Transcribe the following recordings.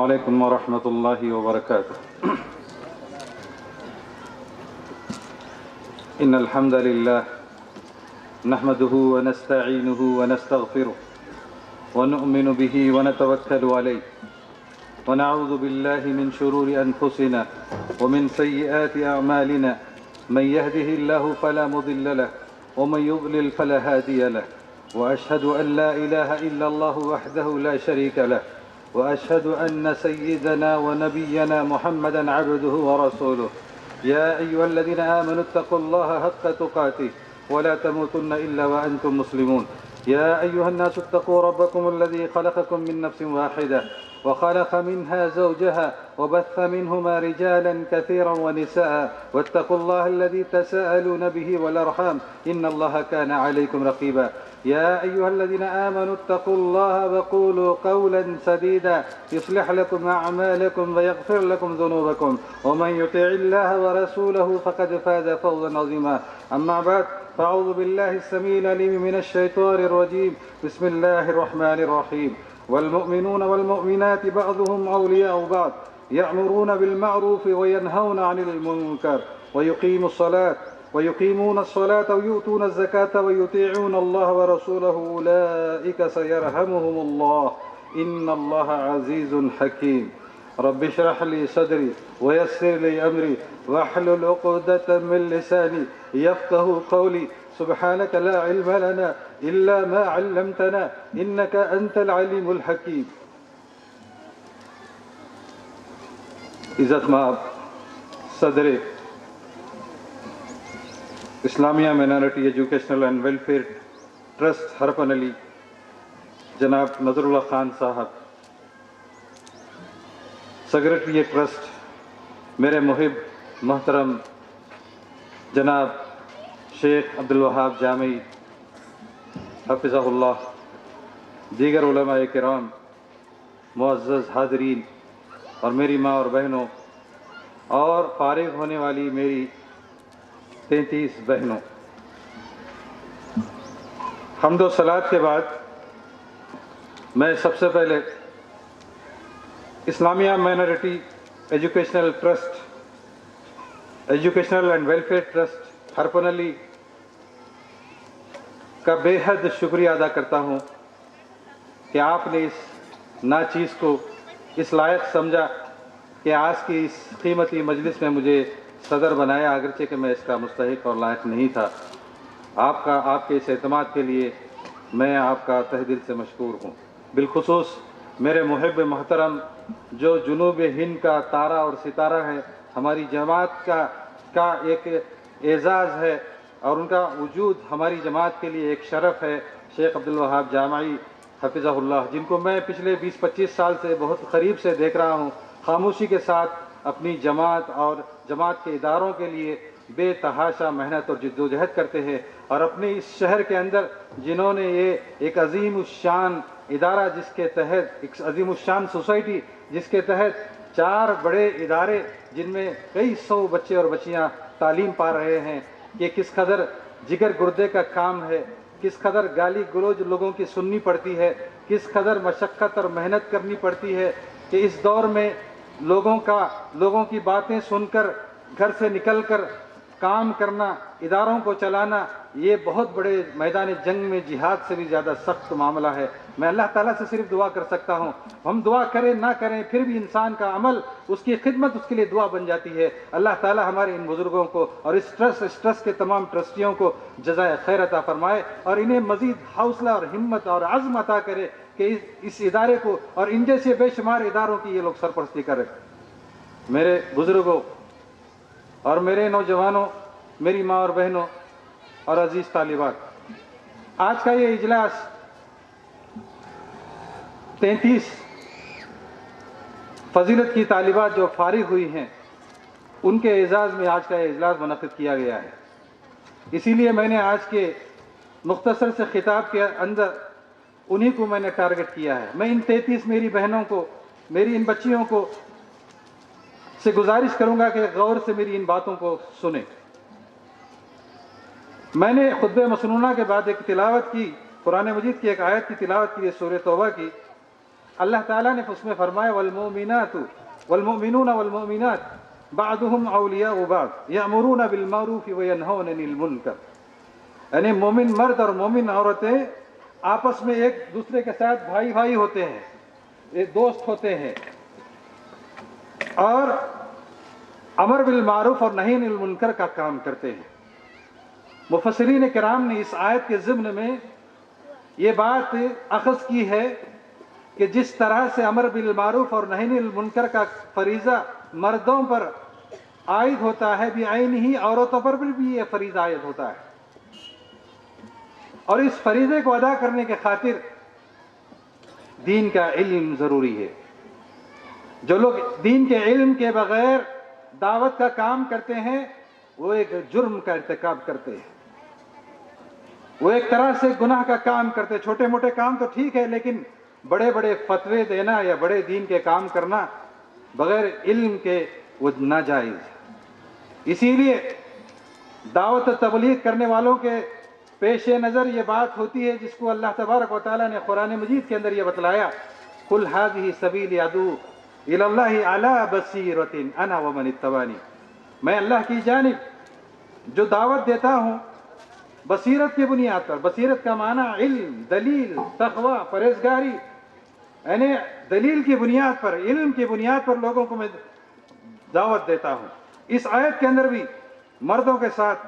عليكم ورحمة الله وبركاته. إن الحمد لله نحمده ونستعينه ونستغفره ونؤمن به ونتوكل عليه ونعوذ بالله من شرور أنفسنا ومن سيئات أعمالنا. من يهده الله فلا مضل له ومن يضلل فلا هادي له، وأشهد أن لا إله إلا الله وحده لا شريك له، وأشهد أن سيدنا ونبينا محمدا عبده ورسوله. يا أيها الذين آمنوا اتقوا الله حق تقاته ولا تموتن إلا وأنتم مسلمون. يا أيها الناس اتقوا ربكم الذي خلقكم من نفس واحدة وخلق منها زوجها وبث منهما رجالا كثيرا ونساء، واتقوا الله الذي تساءلون به والأرحام إن الله كان عليكم رقيبا. يا أيها الذين آمنوا اتقوا الله وقولوا قولا سديدا يصلح لكم أعمالكم ويغفر لكم ذنوبكم، ومن يطع الله ورسوله فقد فاز فوزا عظيما. أما بعد، فأعوذ بالله السميع العليم من الشيطان الرجيم. بسم الله الرحمن الرحيم. والمؤمنون والمؤمنات بعضهم أولياء بعض يأمرون بالمعروف وينهون عن المنكر ويقيمون الصلاة ويؤتون الزكاة ويطيعون الله ورسوله أولئك سيرحمهم الله إن الله عزيز حكيم. رب اشرح لي صدري ويسر لي أمري واحلل عقدة من لساني يفقه قولي. سبحانك لا علم لنا إلا ما علمتنا إنك أنت العليم الحكيم. عزت مآب صدر Islamia minority educational and welfare trust Harapanahalli جناب نظر اللہ خان صاحب، سیکرٹری ٹرسٹ میرے محب محترم جناب شیخ عبدالوہاب جامعی حفظہ اللہ، دیگر علماء کرام، معزز حاضرین اور میری ماں اور بہنوں، اور فارغ ہونے والی میری 33 بہنوں، حمد و صلات کے بعد میں سب سے پہلے Islamia minority educational and welfare trust Harapanahalli کا بے حد شکریہ ادا کرتا ہوں کہ آپ نے اس ناچیز کو اس لائق سمجھا کہ آج کی اس قیمتی مجلس میں مجھے صدر بنایا، اگرچہ کہ میں اس کا مستحق اور لائق نہیں تھا. آپ کے اس اعتماد کے لیے میں آپ کا تہ دل سے مشکور ہوں. بالخصوص میرے محب محترم جو جنوب ہند کا تارہ اور ستارہ ہے، ہماری جماعت کا ایک اعزاز ہے اور ان کا وجود ہماری جماعت کے لیے ایک شرف ہے، شیخ عبدالوہاب جامعی حفظہ اللہ، جن کو میں پچھلے 20-25 سال سے بہت قریب سے دیکھ رہا ہوں، خاموشی کے ساتھ اپنی جماعت اور جماعت کے اداروں کے لیے بے تحاشا محنت اور جد و جہد کرتے ہیں، اور اپنے اس شہر کے اندر جنہوں نے یہ ایک عظیم الشان ادارہ، جس کے تحت ایک عظیم الشان سوسائٹی، جس کے تحت 4 بڑے ادارے جن میں کئی 100 بچے اور بچیاں تعلیم پا رہے ہیں، کہ کس قدر جگر گردے کا کام ہے، کس قدر گالی گلوچ لوگوں کی سننی پڑتی ہے، کس قدر مشقت اور محنت کرنی پڑتی ہے، کہ اس دور میں لوگوں کی باتیں سن کر گھر سے نکل کر کام کرنا، اداروں کو چلانا، یہ بہت بڑے میدان جنگ میں جہاد سے بھی زیادہ سخت معاملہ ہے. میں اللہ تعالیٰ سے صرف دعا کر سکتا ہوں، ہم دعا کریں نہ کریں پھر بھی انسان کا عمل، اس کی خدمت اس کے لیے دعا بن جاتی ہے. اللہ تعالیٰ ہمارے ان بزرگوں کو اور اس ٹرسٹ کے تمام ٹرسٹیوں کو جزائے خیر عطا فرمائے، اور انہیں مزید حوصلہ اور ہمت اور عزم عطا کرے کہ اس ادارے کو اور ان جیسے بے شمار اداروں کی یہ لوگ سرپرستی کریں. میرے بزرگوں اور میرے نوجوانوں، میری ماں اور بہنوں اور عزیز طالبات، آج کا یہ اجلاس 33 فضیلت کی طالبات جو فارغ ہوئی ہیں، ان کے اعزاز میں آج کا یہ اجلاس منعقد کیا گیا ہے. اسی لیے میں نے آج کے مختصر سے خطاب کے اندر انہی کو میں نے ٹارگٹ کیا ہے. میں ان 33 میری بہنوں کو، میری ان بچیوں کو سے گزارش کروں گا کہ غور سے میری ان باتوں کو سنیں. میں نے خطبہ مسنونہ کے بعد ایک تلاوت کی، قرآن مجید کی ایک آیت کی تلاوت کی، سورہ توبہ کی، اللہ تعالیٰ نے اس میں فرمایا والمؤمنات والمؤمنون والمؤمنات بعضهم اولیاء بعض یأمرون بالمعروف وینہون عن المنکر، یعنی مومن مرد اور مومن عورتیں آپس میں ایک دوسرے کے ساتھ بھائی بھائی ہوتے ہیں، ایک دوست ہوتے ہیں، اور امر بالمعروف اور نہی عن المنکر کا کام کرتے ہیں۔ مفسرین کرام نے اس آیت کے ضمن میں یہ بات اخذ کی ہے کہ جس طرح سے امر بالمعروف اور نہی عن المنکر کا فریضہ مردوں پر عائد ہوتا ہے، بعینہ عورتوں پر بھی یہ فریضہ عائد ہوتا ہے، اور اس فریضے کو ادا کرنے کے خاطر دین کا علم ضروری ہے۔ جو لوگ دین کے علم کے بغیر دعوت کا کام کرتے ہیں وہ ایک جرم کا ارتکاب کرتے ہیں، وہ ایک طرح سے گناہ کا کام کرتے ہیں۔ چھوٹے موٹے کام تو ٹھیک ہے، لیکن بڑے بڑے فتوے دینا یا بڑے دین کے کام کرنا بغیر علم کے وہ ناجائز ہے۔ اسی لیے دعوت و تبلیغ کرنے والوں کے پیش نظر یہ بات ہوتی ہے جس کو اللہ تبارک و تعالیٰ نے قرآن مجید کے اندر یہ بتلایا، قل ھذہ سبیلی ادعو الی اللہ علی بصیرۃ انا ومن اتبعنی، میں اللہ کی جانب جو دعوت دیتا ہوں بصیرت کی بنیاد پر۔ بصیرت کا معنی علم، دلیل، تقوی، پرہیزگاری، یعنی دلیل کی بنیاد پر، علم کی بنیاد پر لوگوں کو میں دعوت دیتا ہوں۔ اس آیت کے اندر بھی مردوں کے ساتھ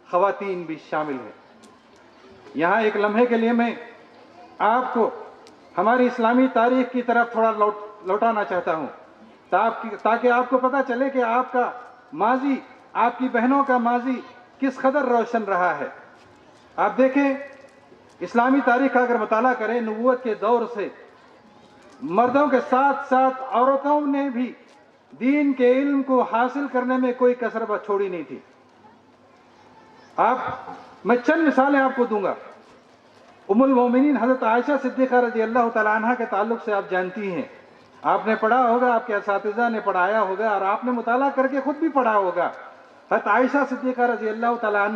خواتین بھی شامل ہیں۔ یہاں ایک لمحے کے لیے میں آپ کو ہماری اسلامی تاریخ کی طرف تھوڑا لوٹانا چاہتا ہوں تاکہ آپ کو پتہ چلے کہ آپ کا ماضی، آپ کی بہنوں کا ماضی کس قدر روشن رہا ہے۔ آپ دیکھیں اسلامی تاریخ کا اگر مطالعہ کریں، نبوت کے دور سے مردوں کے ساتھ ساتھ عورتوں نے بھی دین کے علم کو حاصل کرنے میں کوئی کسر چھوڑی نہیں تھی۔ میں چند مثالیں آپ کو دوں گا۔ ام المومنین حضرت عائشہ صدیقہ رضی اللہ تعالیٰ عنہ کے تعلق سے آپ جانتی ہیں، آپ نے پڑھا ہوگا، آپ کے اساتذہ نے پڑھایا ہوگا، اور آپ نے مطالعہ کر کے خود بھی پڑھا ہوگا۔ حضرت عائشہ صدیقہ رضی اللہ تعالیٰ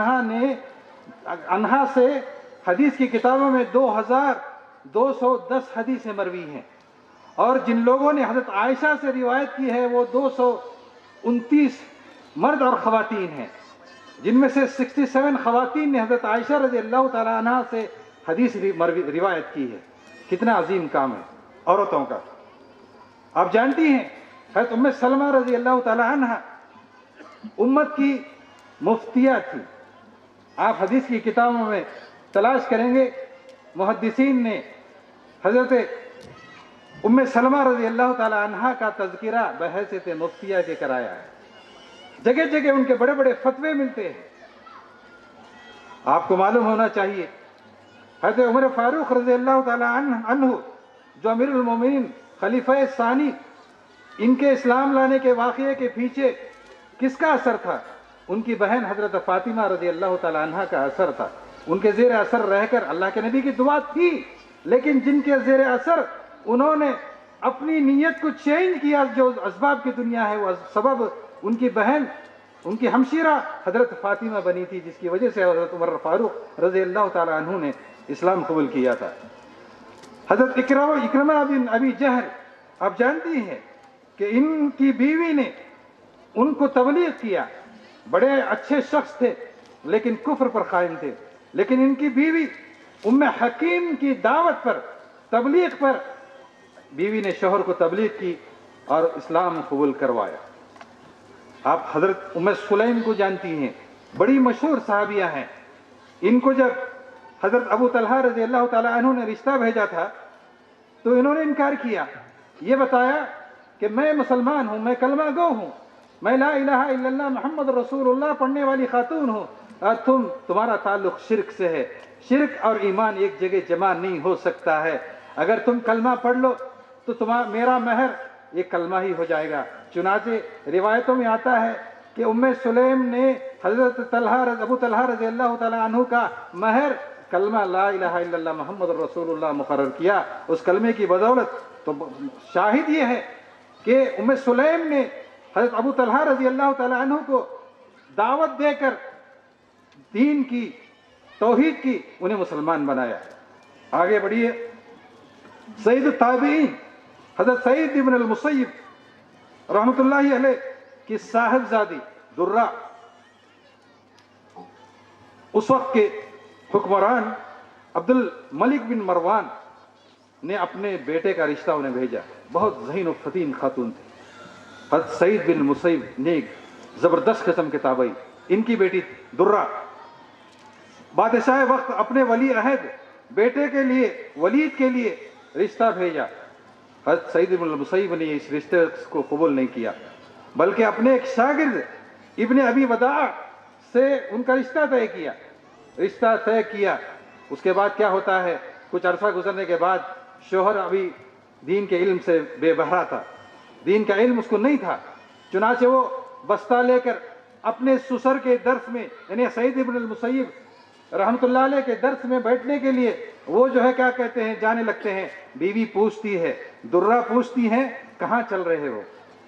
عنہ سے حدیث کی کتابوں میں 2210 حدیثیں مروی ہیں، اور جن لوگوں نے حضرت عائشہ سے روایت کی ہے وہ 229 مرد اور خواتین ہیں، جن میں سے 67 خواتین نے حضرت عائشہ رضی اللہ تعالیٰ عنہ سے حدیث روایت کی ہے۔ کتنا عظیم کام ہے عورتوں کا۔ آپ جانتی ہیں حضرت ام سلمہ رضی اللہ تعالیٰ عنہ امت کی مفتیہ تھی۔ آپ حدیث کی کتابوں میں تلاش کریں گے، محدثین نے حضرت ام سلمہ رضی اللہ تعالیٰ عنہ کا تذکرہ بحیثیت مفتیہ کے کرایا ہے۔ جگہ جگہ ان کے بڑے بڑے فتوے ملتے ہیں۔ آپ کو معلوم ہونا چاہیے حضرت عمر فاروق رضی اللہ تعالیٰ عنہ جو امیر المومنین خلیفہ ثانی، ان کے اسلام لانے کے واقعے کے پیچھے کس کا اثر تھا؟ ان کی بہن حضرت فاطمہ رضی اللہ تعالیٰ عنہ کا اثر تھا۔ ان کے زیر اثر رہ کر، اللہ کے نبی کی دعا تھی، لیکن جن کے زیر اثر انہوں نے اپنی نیت کو چینج کیا، جو اسباب کی دنیا ہے وہ سبب ان کی بہن، ان کی ہمشیرہ حضرت فاطمہ بنی تھی، جس کی وجہ سے حضرت عمر فاروق رضی اللہ تعالیٰ عنہ نے اسلام قبول کیا تھا۔ حضرت اکرمہ بن ابی جہل، آپ جانتی ہیں کہ ان کی بیوی نے ان کو تبلیغ کیا، بڑے اچھے شخص تھے لیکن کفر پر قائم تھے، لیکن ان کی بیوی ام حکیم کی دعوت پر، تبلیغ پر بیوی نے شوہر کو تبلیغ کی اور اسلام قبول کروایا۔ آپ حضرت ام سلیم کو جانتی ہیں، بڑی مشہور صحابیہ ہیں۔ ان کو جب حضرت ابو طلحہ رضی اللہ تعالیٰ عنہ نے رشتہ بھیجا تھا تو انہوں نے انکار کیا، یہ بتایا کہ میں مسلمان ہوں، میں کلمہ گو ہوں، میں لا الہ الا اللہ محمد رسول اللہ پڑھنے والی خاتون ہوں، اور تمہارا تعلق شرک سے ہے، شرک اور ایمان ایک جگہ جمع نہیں ہو سکتا ہے، اگر تم کلمہ پڑھ لو تو میرا مہر یہ کلمہ ہی ہو جائے گا۔ چنانچہ روایتوں میں آتا ہے کہ ام سلیم نے حضرت ابو طلحہ رضی اللہ تعالیٰ عنہ کا مہر کلمہ لا الہ الا اللہ محمد رسول اللہ مقرر کیا، اس کلمے کی بدولت۔ تو شاہد یہ ہے کہ ام سلیم نے حضرت ابو طلحہ رضی اللہ تعالیٰ عنہ کو دعوت دے کر دین کی، توحید کی، انہیں مسلمان بنایا۔ آگے بڑھیے، سید التابعین حضرت سعید ابن المسیب رحمۃ اللہ علیہ کی صاحبزادی درہ اس وقت کے حکمران عبد الملک بن مروان نے اپنے بیٹے کا رشتہ انہیں بھیجا. بہت ذہین و فتین خاتون تھی. حضرت سعید بن مسیب نیک زبردست قسم کے تابعی. ان کی بیٹی درہ. بادشاہ وقت اپنے ولی عہد بیٹے کے لیے ولید کے لیے رشتہ بھیجا. حضرت سعید بن المسیب نے اس رشتے کو قبول نہیں کیا بلکہ اپنے ایک شاگرد ابن ابی وداع سے ان کا رشتہ طے کیا. رشتہ طے کیا. اس کے بعد کیا ہوتا ہے, کچھ عرصہ گزرنے کے بعد شوہر ابھی دین کے علم سے بے بہرا تھا, دین کا علم اس کو نہیں تھا. چنانچہ وہ بستہ لے کر اپنے سسر کے درس میں یعنی سعید ابن المسیب رحمۃ اللہ علیہ کے درس میں بیٹھنے کے لیے وہ جو ہے کیا کہتے ہیں جانے لگتے ہیں. بیوی پوچھتی ہے, درہ پوچھتی ہیں کہاں چل رہے ہو؟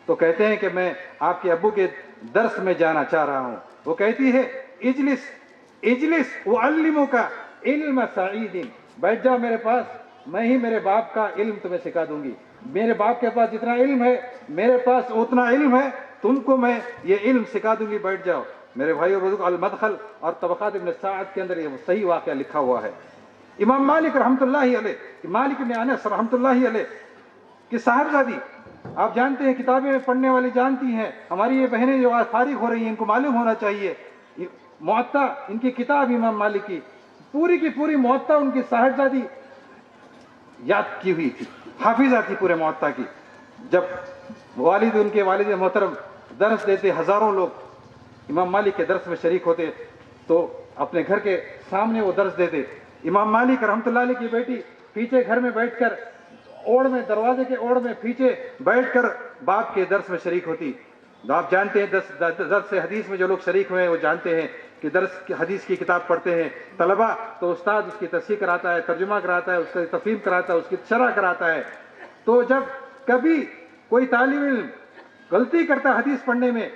تو کہتے ہیں کہ میں آپ کے ابو کے درس میں جانا چاہ رہا ہوں. وہ کہتی ہے اجلس اجلس اعلمک علم سعید, بیٹھ جاؤ میرے پاس, میں ہی میرے باپ کا علم تمہیں سکھا دوں گی. میرے باپ کے پاس جتنا علم ہے میرے پاس اتنا علم ہے, تم کو میں یہ علم سکھا دوں گی, بیٹھ جاؤ. میرے بھائی اور بزرگ, المدخل اور طبقات ابن سعد کے اندر یہ صحیح واقعہ لکھا ہوا ہے. امام مالک رحمۃ اللہ علیہ, مالک بن انس رحمۃ اللہ علیہ کی صاحبزادی, آپ جانتے ہیں کتابیں پڑھنے والی جانتی ہیں, ہماری یہ بہنیں جو آج فارغ ہو رہی ہیں ان کو معلوم ہونا چاہیے, موطا ان کی کتاب امام مالک کی پوری موطا ان کی صاحبزادی یاد کی ہوئی تھی, حافظہ تھی پورے موطا کی. جب والد ان کے والد محترم درس دیتے, ہزاروں لوگ امام مالک کے درس میں شریک ہوتے, تو اپنے گھر کے سامنے وہ درس دیتے. امام مالک رحمۃ اللہ علیہ کی بیٹی پیچھے گھر میں بیٹھ کر اوڑ میں, دروازے کے اوڑ میں پیچھے بیٹھ کر باپ کے درس میں شریک ہوتی. آپ جانتے ہیں درس حدیث میں جو لوگ شریک ہوئے ہیں وہ جانتے ہیں کہ درس کی حدیث کی کتاب پڑھتے ہیں طلبہ, تو استاد اس کی تصحیح کراتا ہے, ترجمہ کراتا ہے, اس کی تفہیم کراتا ہے, اس کی شرح کراتا ہے. تو جب کبھی کوئی طالب علم غلطی کرتا حدیث پڑھنے میں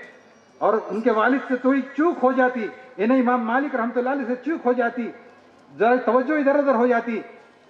اور ان کے والد سے تھوڑی چوک ہو جاتی, انہیں امام مالک رحمۃ اللہ علیہ سے چوک ہو جاتی, ذرا توجہ ادھر ادھر ہو جاتی,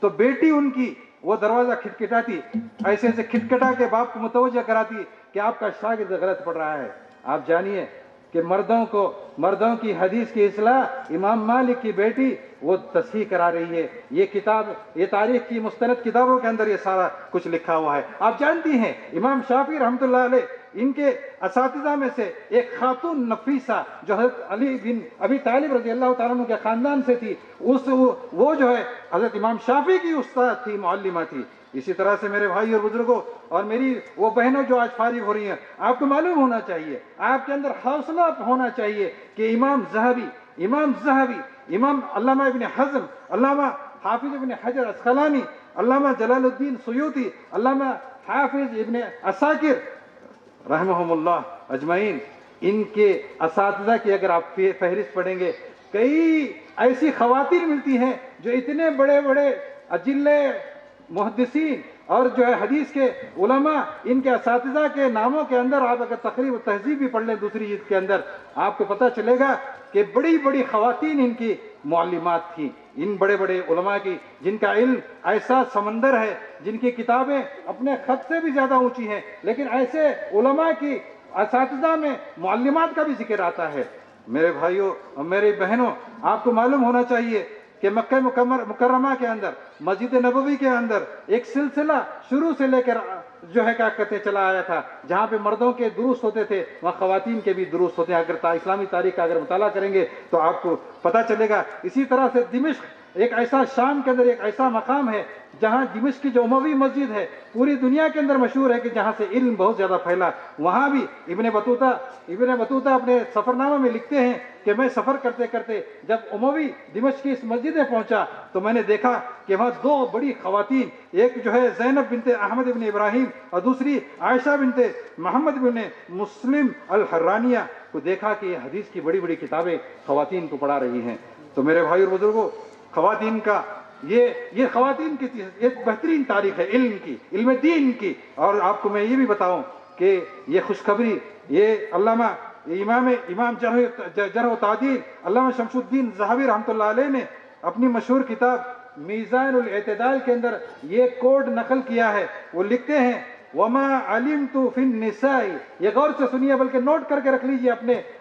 تو بیٹی ان کی وہ دروازہ کھٹکھٹاتی, ایسے ایسے کھٹکھٹا کے باپ کو متوجہ کراتی کہ آپ کا شاگرد غلط پڑھ رہا ہے. آپ جانیے کہ مردوں کی حدیث کی اصلاح امام مالک کی بیٹی وہ تصحیح کرا رہی ہے. یہ کتاب, یہ تاریخ کی مستند کتابوں کے اندر یہ سارا کچھ لکھا ہوا ہے. آپ جانتی ہیں امام شافعی رحمۃ اللہ علیہ ان کے اساتذہ میں سے ایک خاتون نفیسہ جو حضرت علی بن ابی طالب رضی اللہ تعالیٰ عنہ کے خاندان سے تھی, وہ جو ہے حضرت امام شافعی کی استاد تھی, معلمہ تھی. اسی طرح سے میرے بھائی اور بزرگوں اور میری وہ بہنوں جو آج فارغ ہو رہی ہیں, آپ کو معلوم ہونا چاہیے, آپ کے اندر حوصلہ ہونا چاہیے کہ امام زہبی, امام علامہ ابن حزم, علامہ حافظ ابن حجر اسقلانی, علامہ جلال الدین سیوطی, علامہ حافظ ابن عساکر رحمہم اللہ اجمعین, ان کے اساتذہ کی اگر آپ فہرست پڑھیں گے, کئی ایسی خواتین ملتی ہیں جو اتنے بڑے بڑے اجلے محدثین اور جو ہے حدیث کے علماء, ان کے اساتذہ کے ناموں کے اندر آپ اگر تقریب و تہذیب بھی پڑھ لیں دوسری جلد کے اندر, آپ کو پتہ چلے گا کہ بڑی بڑی خواتین ان کی معلمات تھیں, ان بڑے بڑے علماء کی, جن کا علم ایسا سمندر ہے, جن کی کتابیں اپنے خط سے بھی زیادہ اونچی ہیں, لیکن ایسے علماء کی اساتذہ میں معلمات کا بھی ذکر آتا ہے. میرے بھائیوں اور میری بہنوں, آپ کو معلوم ہونا چاہیے کہ مکہ مکرمہ کے اندر, مسجد نبوی کے اندر ایک سلسلہ شروع سے لے کر جو ہے کیا کہتے چلا آیا تھا, جہاں پہ مردوں کے دروس ہوتے تھے وہاں خواتین کے بھی دروس ہوتے ہیں. اگر اسلامی تاریخ کا اگر مطالعہ کریں گے تو آپ کو پتہ چلے گا. اسی طرح سے دمشق ایک ایسا, شام کے اندر ایک ایسا مقام ہے جہاں دمشق کی جو اموی مسجد ہے پوری دنیا کے اندر مشہور ہے کہ جہاں سے علم بہت زیادہ پھیلا. وہاں بھی ابن بطوطہ اپنے سفر نامہ میں لکھتے ہیں کہ میں سفر کرتے کرتے جب اموی دمشق کی اس مسجد میں پہنچا تو میں نے دیکھا کہ وہاں دو بڑی خواتین, ایک جو ہے زینب بنت احمد بن ابراہیم اور دوسری عائشہ بنت محمد بن مسلم الحرانیہ کو دیکھا کہ یہ حدیث کی بڑی بڑی کتابیں خواتین کو پڑھا رہی ہیں. تو میرے بھائی اور بزرگوں, خواتین کا یہ خواتین کی ایک بہترین تاریخ ہے علم کی, علم دین کی. اور آپ کو میں یہ بھی بتاؤں کہ یہ خوشخبری یہ امام جرح و تعدیل علامہ شمس الدین ذہبی رحمۃ اللہ علیہ نے اپنی مشہور کتاب میزان الاعتدال کے اندر یہ کوڈ نقل کیا ہے. وہ لکھتے ہیں وما علمت فی النساء. یہ غور سے سنیے، بلکہ نوٹ کر کے رکھ لیجئے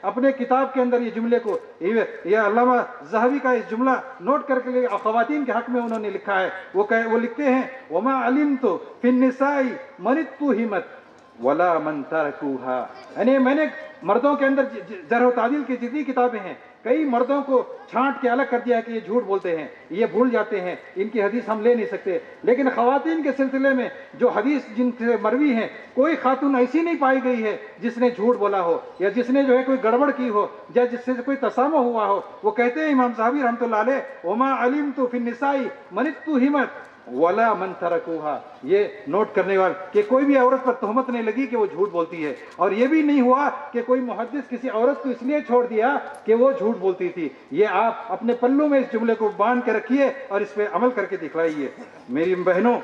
اپنے کتاب کے اندر یہ جملے کو. یہ علامہ ذہبی کا اس جملہ نوٹ کر کے خواتین کے حق میں انہوں نے لکھا ہے. وہ لکھتے ہیں وما علمت فی النساء من اتهمت ولا من ترکوها. یعنی میں نے مردوں کے اندر جرح و تعدیل کی جتنی کتابیں ہیں، کئی مردوں کو چھانٹ کے الگ کر دیا کہ یہ جھوٹ بولتے ہیں، یہ بھول جاتے ہیں، ان کی حدیث ہم لے نہیں سکتے. لیکن خواتین کے سلسلے میں جو حدیث جن سے مروی ہیں، کوئی خاتون ایسی نہیں پائی گئی ہے جس نے جھوٹ بولا ہو، یا جس نے جو ہے کوئی گڑبڑ کی ہو، یا جس سے کوئی تسامح ہوا ہو. وہ کہتے ہیں امام صاحبی رحمۃ اللہ علیہ وما علمت فی النساء من اتهمت ولا من ترکوها. یہ نوٹ کرنے والے کہ کوئی بھی عورت پر تہمت نہیں لگی کہ وہ جھوٹ بولتی ہے، اور یہ بھی نہیں ہوا کہ کوئی محدث کسی عورت کو اس لیے چھوڑ دیا کہ وہ جھوٹ بولتی تھی. یہ آپ اپنے پلوں میں اس جملے کو باندھ کے رکھیے اور اس پہ عمل کر کے دکھلائیے. میری بہنوں،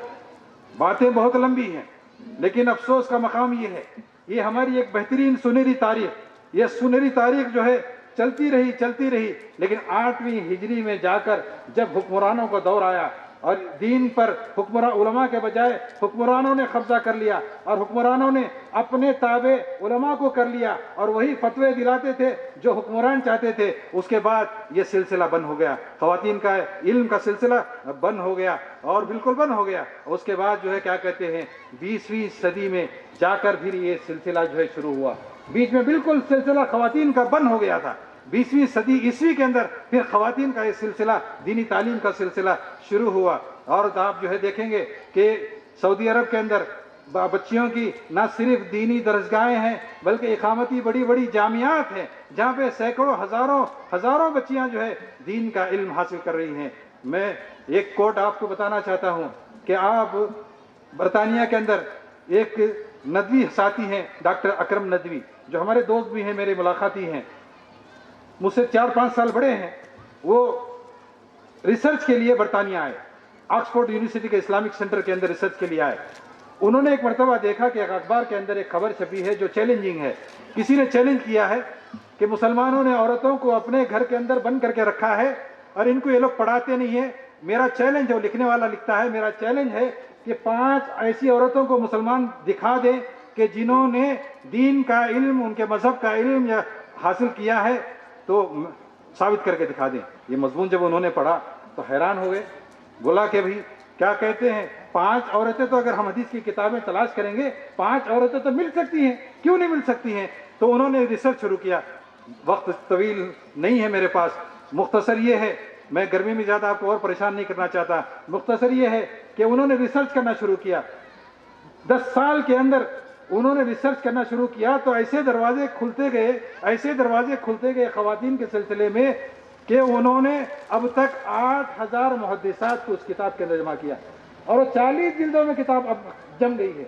باتیں بہت لمبی ہیں، لیکن افسوس کا مقام یہ ہے، یہ ہماری ایک بہترین سنہری تاریخ، یہ سنہری تاریخ جو ہے چلتی رہی، لیکن 8ویں ہجری میں جا کر جب حکمرانوں کا دور آیا اور دین پر علماء کے بجائے حکمرانوں نے قبضہ کر لیا، اور حکمرانوں نے اپنے تابع علماء کو کر لیا، اور وہی فتوے دلاتے تھے جو حکمران چاہتے تھے. اس کے بعد یہ سلسلہ بند ہو گیا، خواتین کا علم کا سلسلہ بند ہو گیا، اور بالکل بند ہو گیا. اس کے بعد جو ہے کیا کہتے ہیں 20ویں صدی میں جا کر پھر یہ سلسلہ جو ہے شروع ہوا. بیچ میں بالکل سلسلہ خواتین کا بند ہو گیا تھا. 20ویں صدی عیسوی کے اندر پھر خواتین کا یہ سلسلہ، دینی تعلیم کا سلسلہ شروع ہوا. اور آپ جو ہے دیکھیں گے کہ سعودی عرب کے اندر بچیوں کی نہ صرف دینی درسگاہیں ہیں، بلکہ اقامتی بڑی جامعات ہیں جہاں پہ سینکڑوں ہزاروں بچیاں جو ہے دین کا علم حاصل کر رہی ہیں. میں ایک کوٹ آپ کو بتانا چاہتا ہوں کہ آپ برطانیہ کے اندر ایک ندوی ساتھی ہیں، ڈاکٹر اکرم ندوی، جو ہمارے دوست بھی ہیں، میرے ملاقاتی ہیں، مجھ سے 4-5 سال بڑے ہیں. وہ ریسرچ کے لیے برطانیہ آئے، آکسفورڈ یونیورسٹی کے اسلامک سینٹر کے اندر ریسرچ کے لیے آئے. انہوں نے ایک مرتبہ دیکھا کہ ایک اخبار کے اندر ایک خبر چھپی ہے جو چیلنجنگ ہے. کسی نے چیلنج کیا ہے کہ مسلمانوں نے عورتوں کو اپنے گھر کے اندر بند کر کے رکھا ہے اور ان کو یہ لوگ پڑھاتے نہیں ہیں. میرا چیلنج ہے، وہ لکھنے والا لکھتا ہے، میرا چیلنج ہے کہ 5 ایسی عورتوں کو مسلمان دکھا دیں کہ جنہوں نے دین کا علم، ان کے مذہب کا علم یا حاصل کیا ہے، تو ثابت کر کے دکھا دیں. یہ مضمون جب انہوں نے پڑھا تو حیران ہو گئے. بولا کہ بھئی کیا کہتے ہیں 5 عورتیں تو اگر ہم حدیث کی کتابیں تلاش کریں گے 5 عورتیں تو مل سکتی ہیں، کیوں نہیں مل سکتی ہیں؟ تو انہوں نے ریسرچ شروع کیا. وقت طویل نہیں ہے میرے پاس، مختصر یہ ہے، میں گرمی میں زیادہ آپ کو اور پریشان نہیں کرنا چاہتا. مختصر یہ ہے کہ انہوں نے ریسرچ کرنا شروع کیا. 10 سال کے اندر انہوں نے ریسرچ کرنا شروع کیا تو ایسے دروازے کھلتے گئے خواتین کے سلسلے میں کہ انہوں نے اب تک 8000 محدثات کو اس کتاب کے اندر جمع کیا، اور 40 جلدوں میں کتاب اب جم گئی ہے.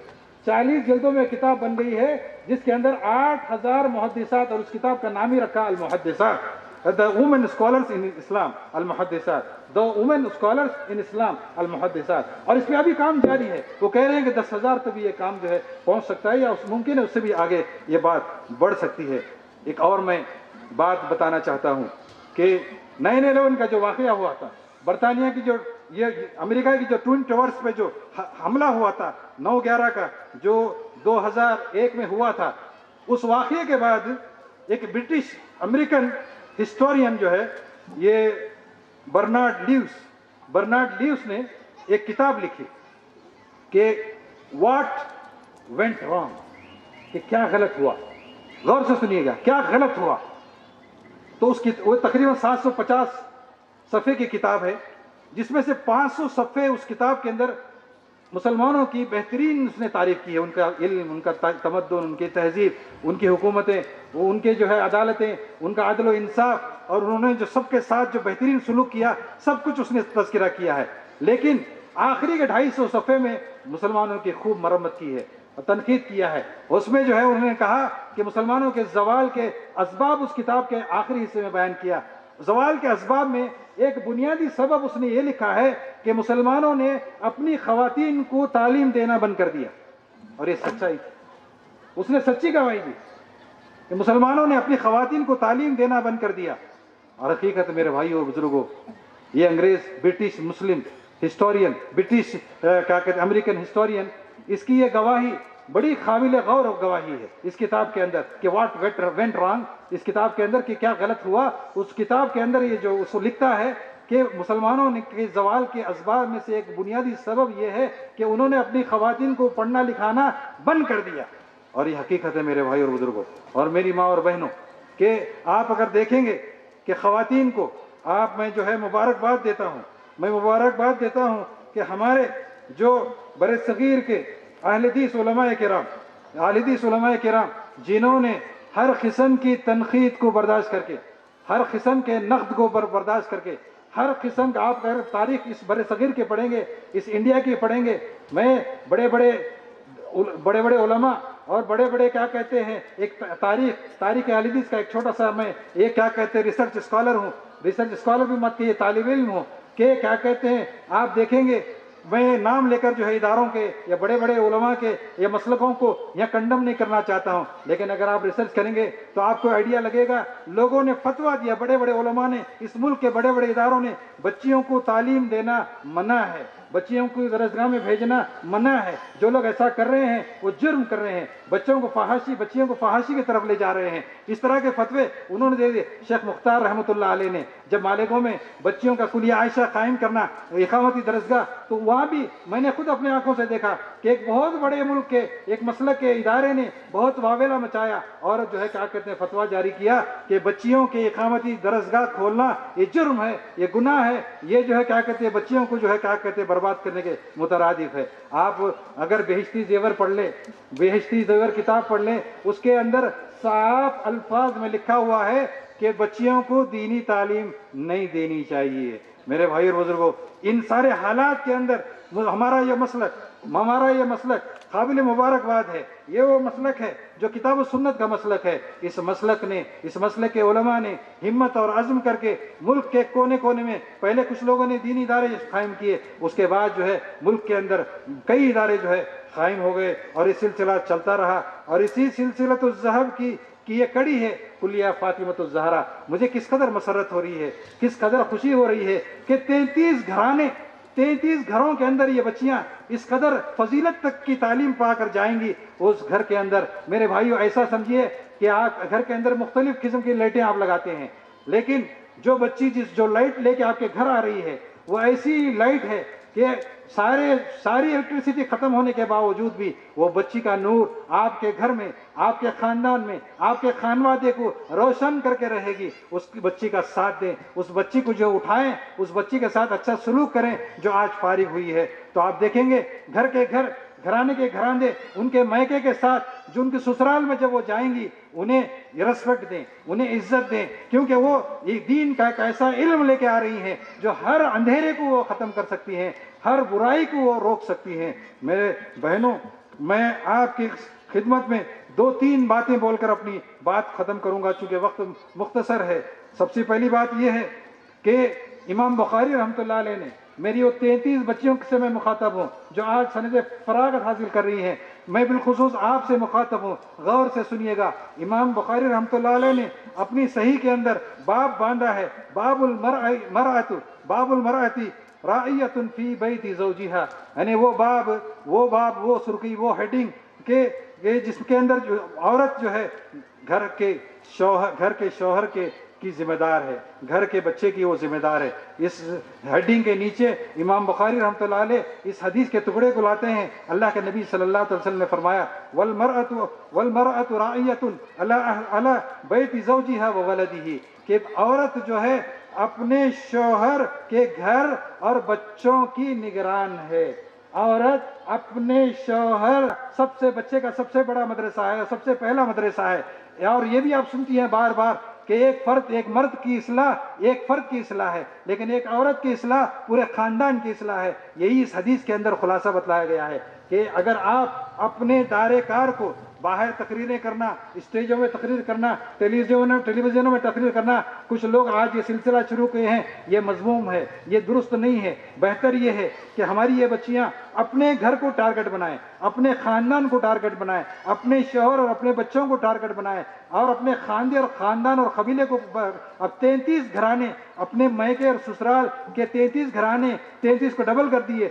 40 جلدوں میں کتاب بن گئی ہے جس کے اندر 8000 محدثات، اور اس کتاب کا نام ہی رکھا المحدثات، The Women Scholars in Islam المحدثات، The Women Scholars in Islam المحدثات. اور اس پہ ابھی کام جاری ہے. وہ کہہ رہے ہیں کہ 10,000 تک بھی یہ کام جو ہے پہنچ سکتا ہے، یا ممکن ہے اس سے بھی آگے یہ بات بڑھ سکتی ہے. ایک اور میں بات بتانا چاہتا ہوں کہ 9/11 کا جو واقعہ ہوا تھا، برطانیہ کی جو یہ امریکہ کی جو ٹوئن ٹاورز پہ جو حملہ ہوا تھا 9/11 کا، جو 2001 میں ہوا تھا، اس واقعے کے بعد ایک برٹش امریکن ہسٹورین جو ہے یہ برنارڈ لیوس نے ایک کتاب لکھی کہ واٹ وینٹ رانگ، کہ کیا غلط ہوا. غور سے سنیے گا، کیا غلط ہوا. تو اس کی وہ تقریباً 750 صفحے کی کتاب ہے، جس میں سے 500 صفحے اس کتاب کے اندر مسلمانوں کی بہترین اس نے تعریف کی ہے. ان کا علم، ان کا تمدن، ان کی تہذیب، ان کی حکومتیں، ان کے جو ہے عدالتیں، ان کا عدل و انصاف، اور انہوں نے جو سب کے ساتھ جو بہترین سلوک کیا، سب کچھ اس نے تذکرہ کیا ہے. لیکن آخری کے 250 صفحے میں مسلمانوں کی خوب مرمت کی ہے اور تنقید کیا ہے. اس میں جو ہے انہوں نے کہا کہ مسلمانوں کے زوال کے اسباب اس کتاب کے آخری حصے میں بیان کیا. زوال کے اسباب میں ایک بنیادی سبب اس نے یہ لکھا ہے کہ مسلمانوں نے اپنی خواتین کو تعلیم دینا بند کر دیا. اور یہ سچائی تھی، اس نے سچی گواہی دی کہ مسلمانوں نے اپنی خواتین کو تعلیم دینا بند کر دیا. اور حقیقت میرے بھائیوں اور بزرگوں، یہ انگریز برٹش مسلم ہسٹورین برٹش کیا کہتے ہیں امریکن ہسٹورین، اس کی یہ گواہی بڑی قابل غور گواہی ہے اس کتاب کے اندر کہ واٹ وینٹ رانگ، اس کتاب کے اندر کہ کیا غلط ہوا. اس کتاب کے اندر یہ جو اس کو لکھتا ہے کہ مسلمانوں کے زوال کے اسباب میں سے ایک بنیادی سبب یہ ہے کہ انہوں نے اپنی خواتین کو پڑھنا لکھانا بند کر دیا. اور یہ حقیقت ہے میرے بھائی اور بزرگوں اور میری ماں اور بہنوں کہ آپ اگر دیکھیں گے کہ خواتین کو میں جو ہے مبارکباد دیتا ہوں، میں مبارکباد دیتا ہوں کہ ہمارے جو بر صغیر کے اہل حدیث علماء کرام جنہوں نے ہر قسم کی تنقید کو برداشت کر کے، ہر قسم کے نقد کو برداشت کر کے، ہر قسم کا آپ اگر تاریخ اس بر صغیر کے پڑھیں گے، اس انڈیا کی پڑھیں گے، میں بڑے بڑے علماء اور بڑے کیا کہتے ہیں ایک تاریخ اہل حدیث کا ایک چھوٹا سا میں ایک کیا کہتے ہیں ریسرچ اسکالر ہوں، ریسرچ اسکالر بھی مت کہیے، طالب علم ہوں کہ کیا کہتے ہیں آپ دیکھیں گے میں نام لے کر جو ہے اداروں کے یا بڑے علماء کے یا مسلکوں کو یا کنڈم نہیں کرنا چاہتا ہوں، لیکن اگر آپ ریسرچ کریں گے تو آپ کو آئیڈیا لگے گا لوگوں نے فتویٰ دیا، بڑے علماء نے، اس ملک کے بڑے اداروں نے بچیوں کو تعلیم دینا منع ہے، بچیوں کو درسگاہ میں بھیجنا منع ہے. جو لوگ ایسا کر رہے ہیں وہ جرم کر رہے ہیں، بچیوں کو فحاشی کی طرف لے جا رہے ہیں. اس طرح کے فتوے انہوں نے دے دیے. شیخ مختار رحمۃ اللہ علیہ نے جب مالیگاؤں میں بچیوں کا کلیہ عائشہ قائم کرنا، اقامتی درسگاہ، تو وہاں بھی میں نے خود اپنے آنکھوں سے دیکھا کہ ایک بہت بڑے ملک کے ایک مسلک کے ادارے نے بہت واویلا مچایا اور جو ہے کیا کہتے ہیں فتویٰ جاری کیا کہ بچیوں کے اقامتی درسگاہ کھولنا یہ جرم ہے، یہ گناہ ہے، یہ جو ہے کیا کہتے ہیں بچیوں کو جو ہے کیا کہتے ہیں برباد کرنے کے مترادف ہے. آپ اگر بہشتی زیور پڑھ لیں، بہشتی زیور کتاب پڑھ لیں، اس کے اندر صاف الفاظ میں لکھا ہوا ہے کہ بچیوں کو دینی تعلیم نہیں دینی چاہیے. میرے بھائی اور بزرگوں، ان سارے حالات کے اندر ہمارا یہ مسلک قابل مبارکباد ہے. یہ وہ مسلک ہے جو کتاب و سنت کا مسلک ہے. اس مسلک کے علماء نے ہمت اور عزم کر کے ملک کے کونے میں پہلے کچھ لوگوں نے دینی ادارے قائم کیے، اس کے بعد جو ہے ملک کے اندر کئی ادارے جو ہے قائم ہو گئے اور یہ سلسلہ چلتا رہا. اور اسی سلسلۃ الذہب کی یہ کڑی ہے کلیہ فاطمۃ الزہرا. مجھے کس قدر مسرت ہو رہی ہے، کس قدر خوشی ہو رہی ہے کہ 33 گھروں کے اندر یہ بچیاں اس قدر فضیلت تک کی تعلیم پا کر جائیں گی. اس گھر کے اندر میرے بھائیو ایسا سمجھیے کہ آپ گھر کے اندر مختلف قسم کی لائٹیں آپ لگاتے ہیں، لیکن جو بچی جو لائٹ لے کے آپ کے گھر آ رہی ہے وہ ایسی لائٹ ہے کہ ساری الیکٹریسٹی ختم ہونے کے باوجود بھی وہ بچی کا نور آپ کے گھر میں، آپ کے خاندان میں، آپ کے خانوادے کو روشن کر کے رہے گی. اس بچی کا ساتھ دیں، اس بچی کو جو اٹھائیں، اس بچی کے ساتھ اچھا سلوک کریں جو آج فارغ ہوئی ہے. تو آپ دیکھیں گے گھرانے کے گھراندے ان کے میکے کے ساتھ جو ان کے سسرال میں جب وہ جائیں گی انہیں ریسپیکٹ دیں، انہیں عزت دیں، کیونکہ وہ ایک دین کا ایک ایسا علم لے کے آ رہی ہیں جو ہر اندھیرے کو وہ ختم کر سکتی ہیں، ہر برائی کو وہ روک سکتی ہیں. میرے بہنوں، میں آپ کی خدمت میں 2-3 باتیں بول کر اپنی بات ختم کروں گا چونکہ وقت مختصر ہے. سب سے پہلی بات یہ ہے کہ امام بخاری رحمۃ اللہ علیہ نے میری وہ 33 بچیوں سے میں مخاطب ہوں جو آج سند فراغت حاصل کر رہی ہیں. میں بالخصوص آپ سے مخاطب ہوں، غور سے سنیے گا. امام بخاری رحمۃ اللہ علیہ نے اپنی صحیح کے اندر باب باندھا ہے، باب المرأة راعیۃ فی بیت زوجہا، یعنی وہ سرخی، وہ ہیڈنگ کہ جس کے اندر جو عورت جو ہے گھر کے شوہر کی ذمہ دار ہے، گھر کے بچے کی وہ ذمہ دار ہے. اس ہیڈنگ کے نیچے امام بخاری رحمۃ اللہ علیہ اس حدیث کے ٹکڑے کو لاتے ہیں. اللہ کے نبی صلی اللہ علیہ وسلم نے فرمایا والمرأة راعیۃ علی بیت زوجہا وولدہ، کہ عورت جو ہے اپنے شوہر کے گھر اور بچوں کی نگران ہے. عورت اپنے شوہر بچے کا سب سے بڑا مدرسہ ہے، سب سے پہلا مدرسہ ہے. اور یہ بھی آپ سنتی ہیں بار بار کہ ایک مرد کی اصلاح ایک فرد کی اصلاح ہے، لیکن ایک عورت کی اصلاح پورے خاندان کی اصلاح ہے. یہی اس حدیث کے اندر خلاصہ بتلایا گیا ہے کہ اگر آپ اپنے دار کار کو باہر تقریریں کرنا، اسٹیجوں میں تقریر کرنا، ٹیلی ویژنوں میں تقریر کرنا، کچھ لوگ آج یہ سلسلہ شروع کیے ہیں، یہ مذموم ہے، یہ درست نہیں ہے۔ بہتر یہ ہے کہ ہماری یہ بچیاں اپنے گھر کو ٹارگٹ بنائیں، اپنے خاندان کو ٹارگٹ بنائیں، اپنے شوہر اور اپنے بچوں کو ٹارگٹ بنائیں، اور اپنے خاندان اور قبیلے کو۔ اب 33 گھرانے، اپنے میکے اور سسرال کے 33 گھرانے، 33 کو ڈبل کر دیے،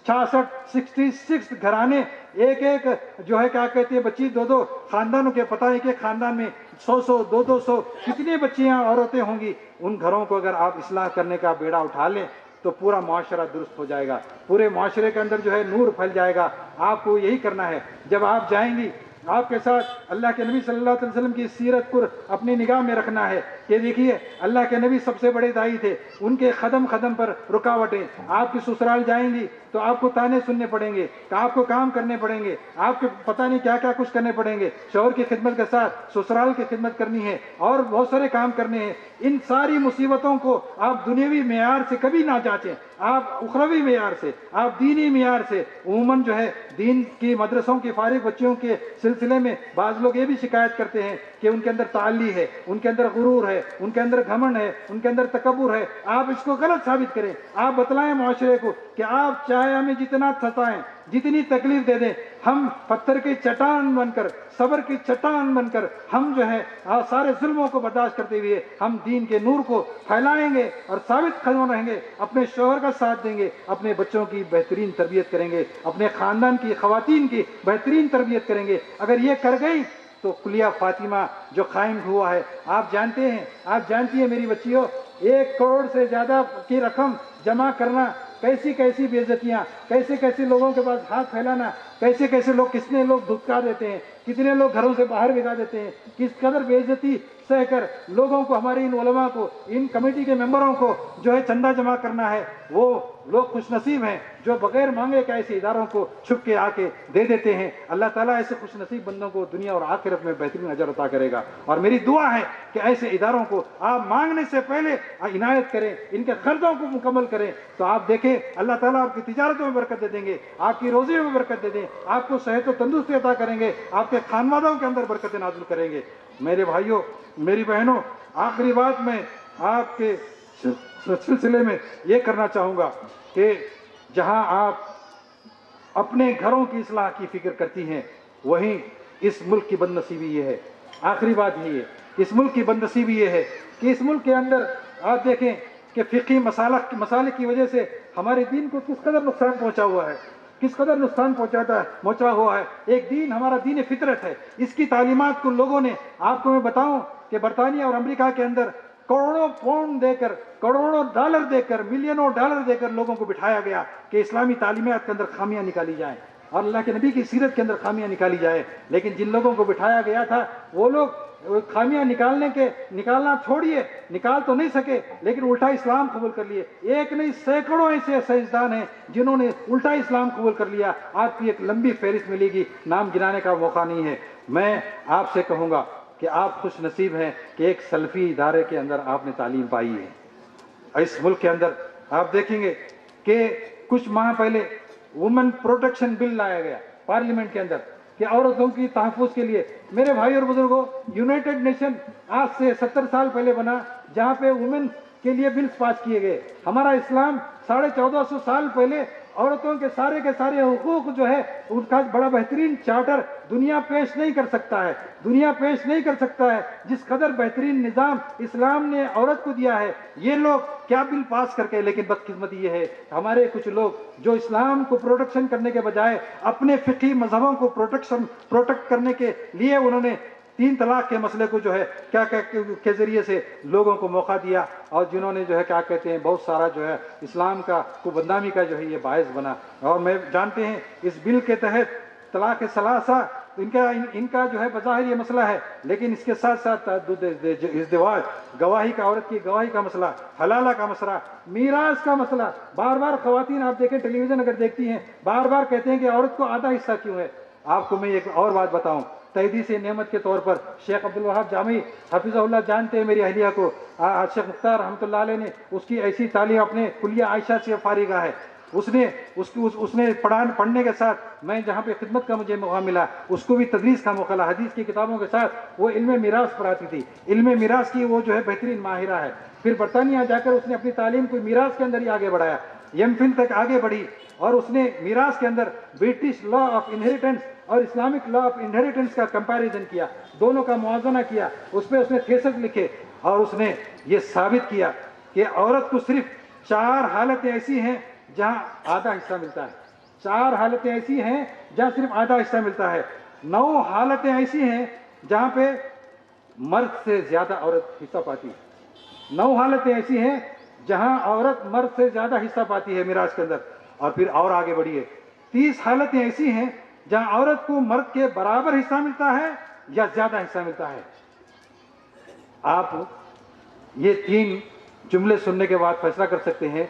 66 گھرانے، ایک ایک جو ہے کیا کہتے ہیں بچی، دو خاندانوں کے، پتہ ہے کہ خاندان میں 100 200 کتنی بچیاں عورتیں ہوں گی۔ ان گھروں کو اگر آپ اصلاح کرنے کا بیڑا اٹھا لیں تو پورا معاشرہ درست ہو جائے گا، پورے معاشرے کے اندر جو ہے نور پھیل جائے گا۔ آپ کو یہی کرنا ہے۔ جب آپ جائیں گی، آپ کے ساتھ اللہ کے نبی صلی اللہ علیہ وسلم کی سیرت کو اپنی نگاہ میں رکھنا ہے کہ دیکھیے اللہ کے نبی سب سے بڑے داعی تھے، ان کے قدم قدم پر رکاوٹیں۔ آپ کی سسرال جائیں گی تو آپ کو تانے سننے پڑیں گے، آپ کو کام کرنے پڑیں گے، آپ کو پتہ نہیں کیا کیا کچھ کرنے پڑیں گے، شوہر کی خدمت کے ساتھ سسرال کی خدمت کرنی ہے اور بہت سارے کام کرنے ہیں۔ ان ساری مصیبتوں کو آپ دنیاوی معیار سے کبھی نہ جانچیں، آپ اخروی معیار سے، آپ دینی معیار سے۔ عموماً جو ہے دین کی مدرسوں کی فارغ بچیوں کے سلسلے میں بعض لوگ یہ بھی شکایت کرتے ہیں کہ ان کے اندر تعلی ہے، ان کے اندر غرور ہے، ان کے اندر گھمنڈ ہے، ان کے اندر تکبر ہے۔ آپ اس کو غلط ثابت کریں، آپ بتلائیں معاشرے کو کہ آپ چاہے ہمیں جتنا ستائیں، جتنی تکلیف دے دیں، ہم پتھر کی چٹان بن کر، صبر کی چٹان بن کر، ہم جو ہے سارے ظلموں کو برداشت کرتے ہوئے ہم دین کے نور کو پھیلائیں گے اور ثابت قدم رہیں گے، اپنے شوہر کا ساتھ دیں گے، اپنے بچوں کی بہترین تربیت کریں گے، اپنے خاندان کی خواتین کی بہترین تربیت کریں گے۔ اگر یہ کر گئی تو کلیہ فاطمہ جو قائم ہوا ہے، آپ جانتے ہیں، آپ جانتی ہیں میری بچیوں، 1 کروڑ سے زیادہ کی رقم جمع کرنا، کیسی کیسی بے عزتیاں، کیسے کیسے لوگوں کے پاس ہاتھ پھیلانا، کیسے کیسے لوگ، کتنے لوگ دھتکا دیتے ہیں، کتنے لوگ گھروں سے باہر بھگا دیتے ہیں، کس قدر بے عزتی سہ کر لوگوں کو، ہمارے ان علماء کو، ان کمیٹی کے ممبروں کو جو ہے چندہ جمع کرنا ہے۔ وہ لوگ خوش نصیب ہیں جو بغیر مانگے کہ ایسے اداروں کو چھپ کے آ کے دے دیتے ہیں۔ اللہ تعالیٰ ایسے خوش نصیب بندوں کو دنیا اور آخرت میں بہترین اجر عطا کرے گا۔ اور میری دعا ہے کہ ایسے اداروں کو آپ مانگنے سے پہلے عنایت کریں، ان کے قرضوں کو مکمل کریں، تو آپ دیکھیں اللہ تعالیٰ آپ کی تجارتوں میں برکت دے دیں گے، آپ کی روزیوں میں برکت دے دیں، آپ کو صحت و تندرستی عطا کریں گے، آپ کے خاندانوں کے اندر برکت نازل کریں گے۔ میرے بھائیوں، میری بہنوں، آخری بات میں آپ کے سلسلے میں یہ کرنا چاہوں گا کہ جہاں آپ اپنے گھروں کی اصلاح کی فکر کرتی ہیں، وہیں اس ملک کی بد نصیبی یہ ہے، آخری بات یہی ہے، اس ملک کی بد نصیبی یہ ہے کہ اس ملک کے اندر آپ دیکھیں کہ فقہی مسالک کی وجہ سے ہمارے دین کو کس قدر نقصان پہنچا ہوا ہے، کس قدر نقصان پہنچا ہوا ہے۔ ایک دین ہمارا دین فطرت ہے، اس کی تعلیمات کو لوگوں نے، آپ کو میں بتاؤں کہ برطانیہ اور امریکہ کے اندر کروڑوں پاؤنڈ دے کر، کروڑوں ڈالر دے کر، ملینوں ڈالر دے کر لوگوں کو بٹھایا گیا کہ اسلامی تعلیمات کے اندر خامیاں نکالی جائیں اور اللہ کے نبی کی سیرت کے اندر خامیاں نکالی جائیں۔ لیکن جن لوگوں کو بٹھایا گیا تھا وہ لوگ خامیاں نکالنا چھوڑیے، نکال تو نہیں سکے، لیکن الٹا اسلام قبول کر لیے۔ ایک نہیں سینکڑوں ایسے سائنسدان ہیں جنہوں نے الٹا اسلام قبول کر لیا۔ آپ کی ایک لمبی فہرست ملے گی، نام گنانے کا موقع نہیں ہے۔ میں آپ سے کہوں گا کہ آپ خوش نصیب ہیں کہ ایک سلفی ادارے کے اندر آپ نے تعلیم پائی ہے۔ اس ملک کے اندر آپ دیکھیں گے کہ کچھ ماہ پہلے وومن پروٹیکشن بل لایا گیا پارلیمنٹ کے اندر کہ عورتوں کی تحفظ کے لیے۔ میرے بھائی اور بزرگوں، یونائٹڈ نیشن آج سے 70 سال پہلے بنا، جہاں پہ وومن کے لیے بلز پاس کیے گئے۔ ہمارا اسلام 1450 سال پہلے عورتوں کے سارے حقوق جو ہے ان کا بڑا بہترین چارٹر دنیا پیش نہیں کر سکتا ہے، دنیا پیش نہیں کر سکتا ہے جس قدر بہترین نظام اسلام نے عورت کو دیا ہے۔ یہ لوگ کیا بل پاس کر کے، لیکن بدقسمتی یہ ہے ہمارے کچھ لوگ جو اسلام کو پروٹیکشن کرنے کے بجائے اپنے فقہی مذہبوں کو پروٹیکٹ کرنے کے لیے انہوں نے 3 طلاق کے مسئلے کو جو ہے کیا کے ذریعے سے لوگوں کو موقع دیا، اور جنہوں نے جو ہے کیا کہتے ہیں بہت سارا جو ہے اسلام کو بدنامی کا جو ہے یہ باعث بنا۔ اور میں جانتے ہیں اس بل کے تحت طلاق ثلاثہ ان کا جو ہے بظاہر یہ مسئلہ ہے، لیکن اس کے ساتھ ساتھ ازدواج، گواہی کا، عورت کی گواہی کا مسئلہ، حلالہ کا مسئلہ، میراث کا مسئلہ، بار بار خواتین آپ دیکھیں ٹیلی ویژن اگر دیکھتی ہیں بار بار کہتے ہیں کہ عورت کو آدھا حصہ کیوں ہے۔ آپ کو میں ایک اور بات بتاؤں، تحدیث نعمت کے طور پر شیخ عبدالوہاب جامی حفظہ اللہ جانتے ہیں میری اہلیہ کو، شیخ مختار رحمۃ اللہ علیہ نے اس کی ایسی تعلیم اپنے کلیہ عائشہ سے فارغہ ہے، اس نے پڑھنے کے ساتھ میں جہاں پہ خدمت کا مجھے موقع ملا اس کو بھی تدریس کا موقع ملا. حدیث کی کتابوں کے ساتھ وہ علم میراث پڑھاتی تھی. علم میراث کی وہ جو ہے بہترین ماہرہ ہے. پھر برطانیہ جا کر اس نے اپنی تعلیم کو میراث کے اندر ہی آگے بڑھایا, ایم فل تک آگے بڑھی, اور اس نے میراث کے اندر برٹش لا آف انہیریٹنس اور اسلامک لا آف انہیریٹنس کا کمپیریزن کیا, دونوں کا موازنہ کیا. اس پہ اس نے تھیسس لکھے اور اس نے یہ ثابت کیا کہ عورت کو صرف 4 حالتیں ایسی ہیں جہاں آدھا حصہ ملتا ہے. 4 حالتیں ایسی ہیں جہاں صرف آدھا حصہ ملتا ہے. 9 حالتیں ایسی ہیں جہاں پہ مرد سے زیادہ عورت حصہ پاتی ہے. 9 حالتیں ایسی ہیں جہاں عورت مرد سے زیادہ حصہ پاتی ہے میراث کے اندر. اور پھر اور آگے بڑھیے, 30 حالتیں ایسی ہیں جہاں عورت کو مرد کے برابر حصہ ملتا ہے یا زیادہ حصہ ملتا ہے. آپ یہ 3 جملے سننے کے بعد فیصلہ کر سکتے ہیں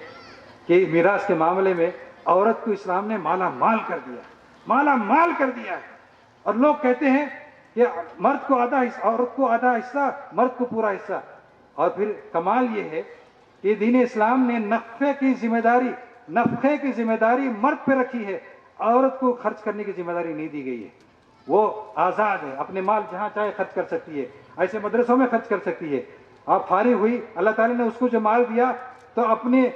کہ میراث کے معاملے میں عورت کو اسلام نے مالا مال کر دیا, مالا مال کر دیا ہے. اور لوگ کہتے ہیں کہ مرد کو آدھا حصہ, عورت کو آدھا حصہ, مرد کو پورا حصہ. اور پھر کمال یہ ہے کہ دین اسلام نے نفقے کی ذمہ داری مرد پہ رکھی ہے, عورت کو خرچ کرنے کی ذمہ داری نہیں دی گئی ہے. وہ آزاد ہے, اپنے مال جہاں چاہے خرچ کر سکتی ہے, ایسے مدرسوں میں خرچ کر سکتی ہے. آپ فارغ ہوئی, اللہ تعالیٰ نے اس کو جو مال دیا تو اپنے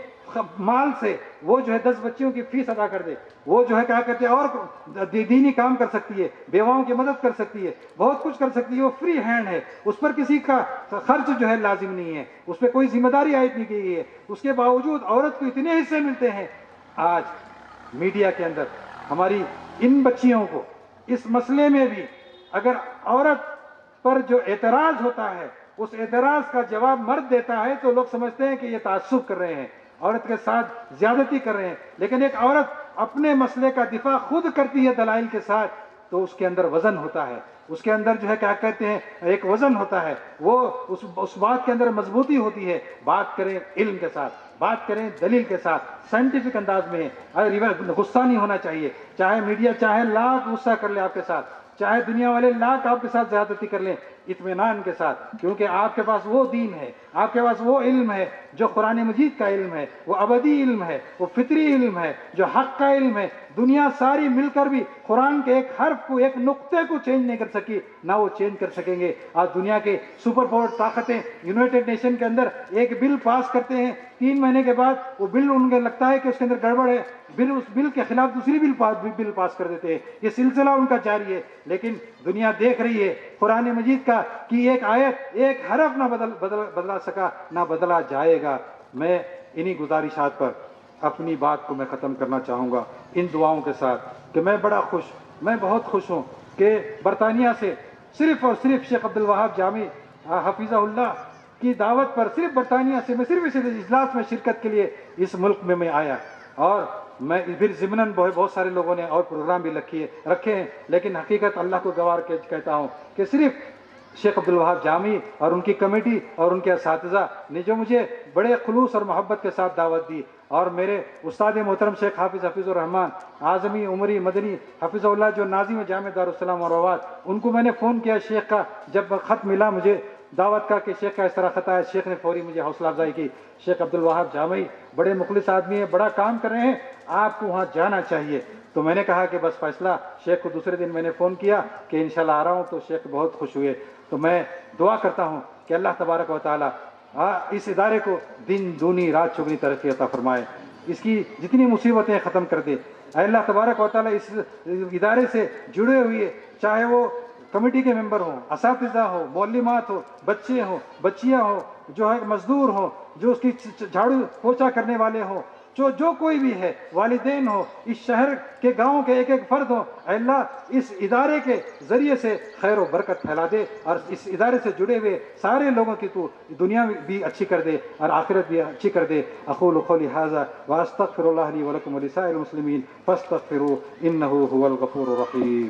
مال سے وہ جو ہے 10 بچیوں کی فیس ادا کر دے, وہ جو ہے کیا کہتے ہیں اور دینی کام کر سکتی ہے, بیواؤں کی مدد کر سکتی ہے, بہت کچھ کر سکتی ہے. وہ فری ہینڈ ہے, اس پر کسی کا خرچ جو ہے لازم نہیں ہے, اس پہ کوئی ذمہ داری عائد نہیں کی گئی ہے. اس کے باوجود عورت کو اتنے حصے ملتے ہیں. آج میڈیا کے اندر ہماری ان بچیوں کو اس مسئلے میں بھی اگر عورت پر جو اعتراض ہوتا ہے اس اعتراض کا جواب مرد دیتا ہے تو لوگ سمجھتے ہیں کہ یہ تعصب کر رہے ہیں, عورت کے ساتھ زیادتی کر رہے ہیں. لیکن ایک عورت اپنے مسئلے کا دفاع خود کرتی ہے دلائل کے ساتھ تو اس کے اندر وزن ہوتا ہے, اس کے اندر جو ہے کیا کہتے ہیں ایک وزن ہوتا ہے, وہ اس بات کے اندر مضبوطی ہوتی ہے. بات کریں علم کے ساتھ, بات کریں دلیل کے ساتھ, سائنٹیفک انداز میں. غصہ نہیں ہونا چاہیے, چاہے میڈیا چاہے لاکھ غصہ کر لے آپ کے ساتھ, چاہے دنیا والے لاکھ آپ کے ساتھ زیادتی کر لیں, اطمینان کے ساتھ, کیونکہ آپ کے پاس وہ دین ہے, آپ کے پاس وہ علم ہے جو قرآن مجید کا علم ہے, وہ ابدی علم ہے, وہ فطری علم ہے, جو حق کا علم ہے. دنیا ساری مل کر بھی قرآن کے ایک حرف کو, ایک نقطے کو چینج نہیں کر سکی, نہ وہ چینج کر سکیں گے. آج دنیا کے سپر پاور طاقتیں یونائٹڈ نیشن کے اندر ایک بل پاس کرتے ہیں, 3 مہینے کے بعد وہ بل ان کو لگتا ہے کہ اس کے اندر گڑبڑ ہے, اس بل کے خلاف دوسری بل پاس کر دیتے ہیں. یہ سلسلہ ان کا جاری ہے. لیکن دنیا دیکھ رہی ہے قرآن مجید کا کہ ایک آیت, ایک حرف نہ بدلا سکا, نہ بدلا جائے گا. میں انہی گزارشات پر اپنی بات کو میں ختم کرنا چاہوں گا ان دعاؤں کے ساتھ کہ میں بہت خوش ہوں کہ برطانیہ سے صرف اور صرف شیخ عبد الوہاب جامی حفظہ اللہ کی دعوت پر صرف برطانیہ سے میں صرف اس اجلاس میں شرکت کے لیے اس ملک میں آیا. اور میں پھر ضمناً بہت سارے لوگوں نے اور پروگرام بھی رکھے ہیں, لیکن حقیقت اللہ کو گوار کے کہتا ہوں کہ صرف شیخ عبد الوہاب جامی اور ان کی کمیٹی اور ان کے اساتذہ نے جو مجھے بڑے خلوص اور محبت کے ساتھ دعوت دی, اور میرے استاد محترم شیخ حافظ الرحمان اعظمی عمری مدنی حفظہ اللہ جو ناظم جامع دارالسلام اور ان کو میں نے فون کیا شیخ کا, جب خط ملا مجھے دعوت کا کہ شیخ کا اس طرح خط ہے, شیخ نے فوری مجھے حوصلہ افزائی کی. شیخ عبد الوہاب جامعی بڑے مخلص آدمی ہیں, بڑا کام کر رہے ہیں, آپ کو وہاں جانا چاہیے. تو میں نے کہا کہ بس فیصلہ. شیخ کو دوسرے دن میں نے فون کیا کہ انشاءاللہ آ رہا ہوں, تو شیخ بہت خوش ہوئے. تو میں دعا کرتا ہوں کہ اللہ تبارک و تعالی اس ادارے کو دن دونی رات چگنی ترقی عطا فرمائے, اس کی جتنی مصیبتیں ختم کر دے. اے اللہ تبارک و تعالی اس ادارے سے جڑے ہوئے چاہے وہ کمیٹی کے ممبر ہوں, اساتذہ ہو, معلمات ہو, بچے ہوں, بچیاں ہوں, جو ہے مزدور ہوں, جو اس کی جھاڑو پوچھا کرنے والے ہوں, جو کوئی بھی ہے, والدین ہو, اس شہر کے گاؤں کے ایک فرد ہو, اے اللہ اس ادارے کے ذریعے سے خیر و برکت پھیلا دے, اور اس ادارے سے جڑے ہوئے سارے لوگوں کی تو دنیا بھی اچھی کر دے اور آخرت بھی اچھی کر دے. اقول قولی ھذا واستغفر اللہ لی ولکم ولسائر المسلمین فاستغفروہ انہ ھو الغفور الرحیم.